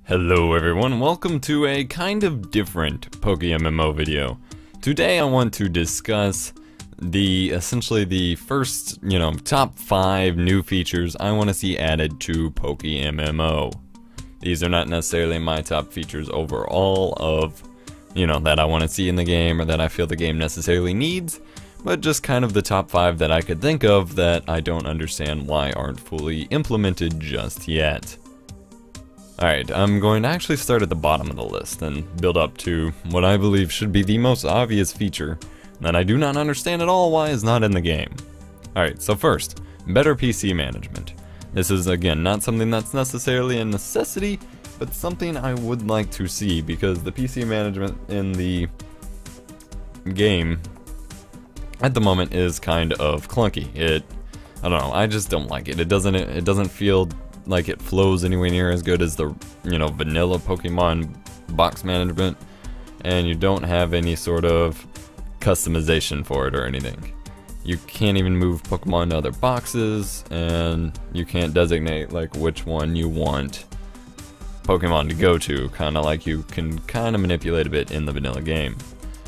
Hello everyone, welcome to a kind of different PokéMMO video. Today I want to discuss essentially the first, top 5 new features I want to see added to PokéMMO. These are not necessarily my top features overall of, that I want to see in the game or that I feel the game necessarily needs, but just kind of the top 5 that I could think of that I don't understand why aren't fully implemented just yet. Alright, I'm going to actually start at the bottom of the list and build up to what I believe should be the most obvious feature that I do not understand at all why is not in the game. Alright, so first, better PC management. This is, again, not something that's necessarily a necessity, but something I would like to see because the PC management in the game at the moment is kind of clunky. I don't know, I just don't like it. It doesn't feel like it flows anywhere near as good as the, vanilla Pokemon box management, and you don't have any sort of customization for it or anything. You can't even move Pokemon to other boxes, and you can't designate like which one you want Pokemon to go to, kind of like you can kind of manipulate a bit in the vanilla game.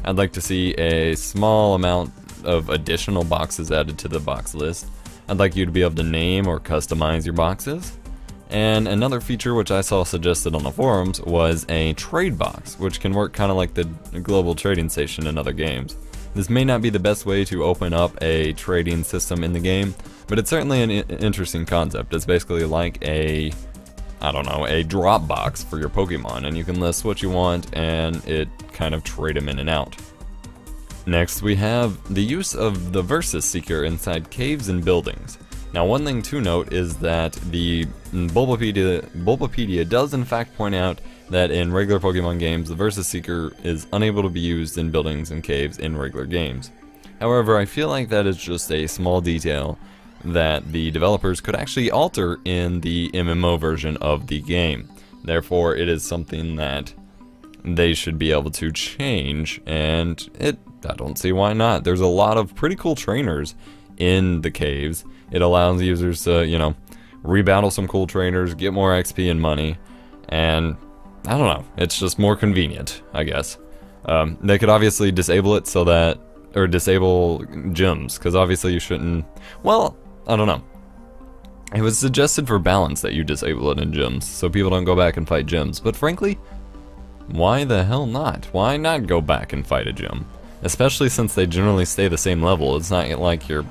I'd like to see a small amount of additional boxes added to the box list. I'd like you to be able to name or customize your boxes. And another feature which I saw suggested on the forums was a trade box, which can work kind of like the global trading station in other games. This may not be the best way to open up a trading system in the game, but it's certainly an interesting concept. It's basically like a drop box for your Pokemon, and you can list what you want and it kind of trade them in and out. Next, we have the use of the Versus Seeker inside caves and buildings. Now, one thing to note is that the Bulbapedia does in fact point out that in regular Pokemon games, the Versus Seeker is unable to be used in buildings and caves in regular games. However, I feel like that is just a small detail that the developers could actually alter in the MMO version of the game. Therefore, it is something that they should be able to change, and I don't see why not. There's a lot of pretty cool trainers in the caves. It allows users to, rebattle some cool trainers, get more XP and money, and I don't know, it's just more convenient, I guess. They could obviously disable it or disable gyms, because obviously you shouldn't, well, I don't know. It was suggested for balance that you disable it in gyms, so people don't go back and fight gyms, but frankly, why the hell not? Why not go back and fight a gym? Especially since they generally stay the same level. It's not like you're,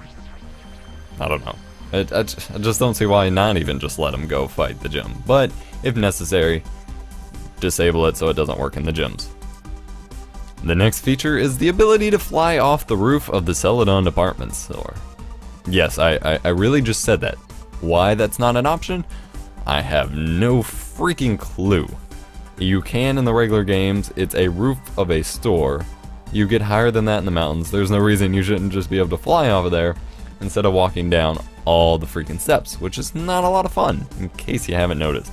I don't know. I just don't see why not even just let them go fight the gym. But, if necessary, disable it so it doesn't work in the gyms. The next feature is the ability to fly off the roof of the Celadon department store. Yes, I really just said that. Why that's not an option? I have no freaking clue. You can in the regular games. It's a roof of a store. You get higher than that in the mountains. There's no reason you shouldn't just be able to fly over there instead of walking down all the freaking steps, which is not a lot of fun, in case you haven't noticed.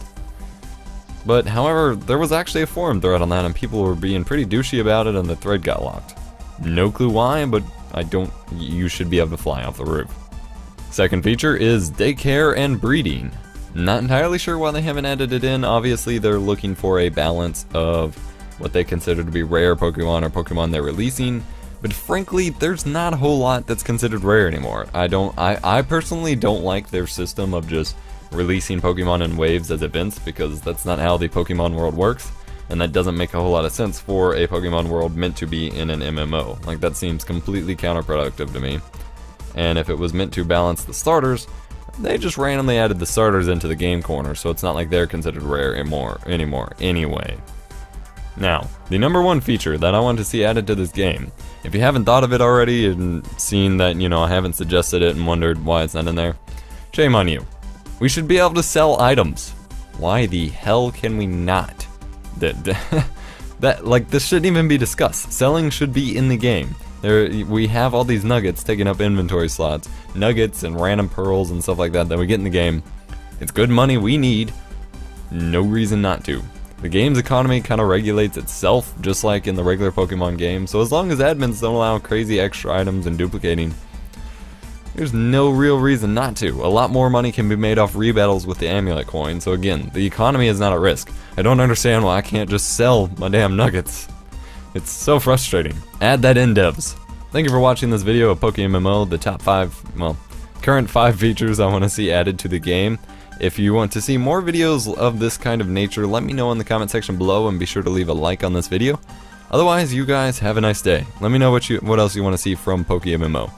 But, however, there was actually a forum thread on that, and people were being pretty douchey about it, and the thread got locked. No clue why, but you should be able to fly off the roof. Second feature is daycare and breeding. Not entirely sure why they haven't added it in. Obviously, they're looking for a balance of what they consider to be rare Pokemon or Pokemon they're releasing, but frankly, there's not a whole lot that's considered rare anymore. I personally don't like their system of just releasing Pokemon in waves as events, because that's not how the Pokemon world works, and that doesn't make a whole lot of sense for a Pokemon world meant to be in an MMO. Like, that seems completely counterproductive to me. And if it was meant to balance the starters, they just randomly added the starters into the game corner, so it's not like they're considered rare anymore anyway. Now, the number one feature that I want to see added to this game, if you haven't thought of it already and seen that, I haven't suggested it and wondered why it's not in there, shame on you. We should be able to sell items. Why the hell can we not? This shouldn't even be discussed. Selling should be in the game. We have all these nuggets taking up inventory slots, nuggets and random pearls and stuff like that we get in the game. It's good money we need. No reason not to. The game's economy kind of regulates itself, just like in the regular Pokemon game, so as long as admins don't allow crazy extra items and duplicating, There's no real reason not to. A lot more money can be made off rebattles with the amulet coin, so again, the economy is not at risk. I don't understand why I can't just sell my damn nuggets. It's so frustrating. Add that in, devs. Thank you for watching this video of PokéMMO, the top 5, well, current 5 features I want to see added to the game. If you want to see more videos of this kind of nature, let me know in the comment section below and be sure to leave a like on this video. Otherwise, you guys have a nice day. Let me know what else you want to see from PokéMMO.